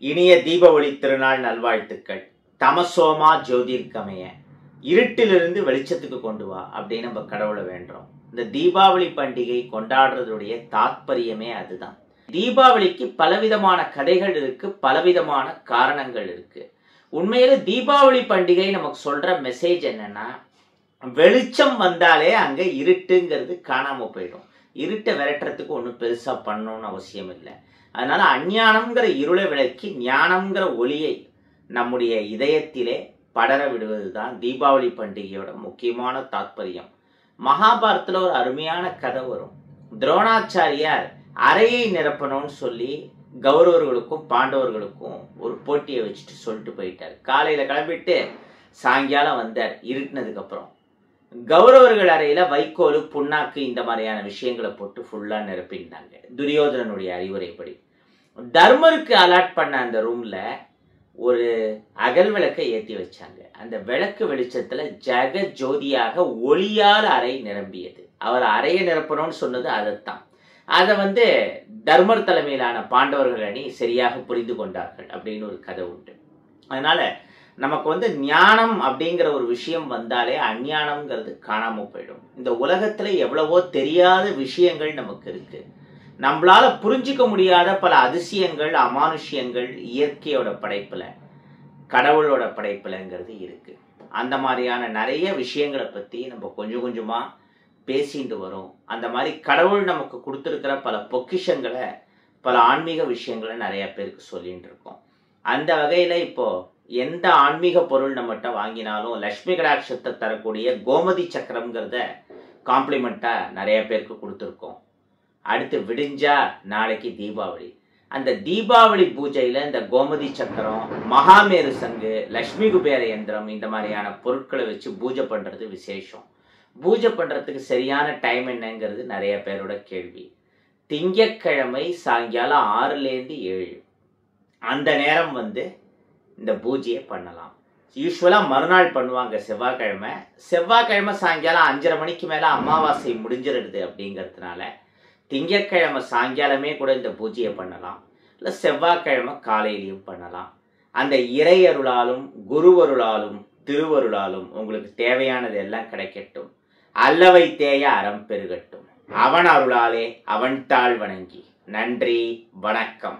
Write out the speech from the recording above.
இனிய தீபாவளி திருநாள் நல்வாழ்த்துக்கள். தமசோமா ஜோதிர்கமய, இருட்டிலிருந்து வெளிச்சத்துக்கு கொண்டு வா அப்படின்னு நம்ம கடவுளை வேண்டுறோம். இந்த தீபாவளி பண்டிகை கொண்டாடுறதுடைய தாத்பரியமே அதுதான். தீபாவளிக்கு பலவிதமான கதைகள் இருக்கு, பலவிதமான காரணங்கள் இருக்கு. உண்மையில தீபாவளி பண்டிகை நமக்கு சொல்ற மெசேஜ் என்னன்னா, வெளிச்சம் வந்தாலே அங்க இருட்டுங்கிறது காணாம போயிடும். இருட்டை விரட்டுறதுக்கு ஒன்றும் பெருசா பண்ணணும்னு அவசியம் இல்லை. அதனால அஞ்ஞானம்ங்கிற இருளை விளக்கி ஞானம்ங்கிற ஒளியை நம்முடைய இதயத்திலே படர விடுவதுதான் தீபாவளி பண்டிகையோட முக்கியமான தாத்பரியம். மகாபாரதத்துல ஒரு அருமையான கதை வரும். துரோணாச்சாரியார் அறையை நிரப்பணும்னு சொல்லி கௌரவர்களுக்கும் பாண்டவர்களுக்கும் ஒரு போட்டியை வச்சுட்டு சொல்லிட்டு போயிட்டார். காலையில கிளம்பிட்டு சாயங்காலம் வந்தார் இருட்டினதுக்கு அப்புறம். கௌரவர்கள் அறையில வைக்கோல், புண்ணாக்கு இந்த மாதிரியான விஷயங்களை போட்டு ஃபுல்லா நிரப்பிட்டாங்க துரியோதனனுடைய அறிவுரைப்படி. தர்மருக்கு அலாட் பண்ண அந்த ரூம்ல ஒரு அகல் விளக்கை ஏற்றி வச்சாங்க. அந்த விளக்கு வெளிச்சத்துல ஜெக ஜோதியாக ஒளியால் அறை நிரம்பியது. அவர் அறையை நிரப்பணும்னு சொன்னது அதைத்தான். அதை தர்மர் தலைமையிலான பாண்டவர்கள் அணி சரியாக புரிந்து கொண்டார்கள் அப்படின்னு ஒரு கதை உண்டு. அதனால நமக்கு ஞானம் அப்படிங்கிற ஒரு விஷயம் வந்தாலே அஞ்ஞானம்ங்கிறது காணாம போயிடும். இந்த உலகத்துல எவ்வளவோ தெரியாத விஷயங்கள் நமக்கு இருக்கு. நம்மளால புரிஞ்சிக்க முடியாத பல அதிசயங்கள், அமானுஷ்யங்கள் இயற்கையோட படைப்புல, கடவுளோட படைப்புலங்கிறது இருக்கு. அந்த மாதிரியான நிறைய விஷயங்களை பத்தி நம்ம கொஞ்சம் கொஞ்சமா பேசிட்டு வரோம். அந்த மாதிரி கடவுள் நமக்கு கொடுத்துருக்கிற பல பொக்கிஷங்களை, பல ஆன்மீக விஷயங்களை நிறைய பேருக்கு சொல்லிட்டு இருக்கோம். அந்த வகையில இப்போ எந்த ஆன்மீக பொருள் நம்மகிட்ட வாங்கினாலும் லட்சுமி கடாட்சத்தை தரக்கூடிய கோமதி சக்கரம்ங்கிறத காம்ப்ளிமெண்டா நிறைய பேருக்கு கொடுத்துருக்கோம். அடுத்து விடிஞ்சா நாளைக்கு தீபாவளி. அந்த தீபாவளி பூஜையில இந்த கோமதி சக்கரம், மகாமேரு சங்கு, லட்சுமி குபேர யந்திரம் இந்த மாதிரியான பொருட்களை வச்சு பூஜை பண்றது விசேஷம். பூஜை பண்றதுக்கு சரியான டைம் என்னங்கிறது நிறைய பேரோட கேள்வி. திங்கட்கிழமை சாயங்காலம் 6லேருந்து 7 அந்த நேரம் இந்த பூஜையை பண்ணலாம். யூஸ்வலா மறுநாள் பண்ணுவாங்க செவ்வாய்க்கிழமை. செவ்வாய்க்கிழமை சாயங்காலம் 5:30 மணிக்கு மேல அமாவாசை முடிஞ்சிருது. அப்படிங்கிறதுனால திங்கட்கிழமை சாயங்காலமே கூட இந்த பூஜையை பண்ணலாம். இல்லை செவ்வாய்க்கிழமை காலையிலையும் பண்ணலாம். அந்த இறையருளாலும் குருவருளாலும் திருவருளாலும் உங்களுக்கு தேவையானது எல்லாம் கிடைக்கட்டும். அல்லவை தேய அறம் பெருகட்டும். அவன் அருளாலே அவன் தாழ் வணங்கி. நன்றி, வணக்கம்.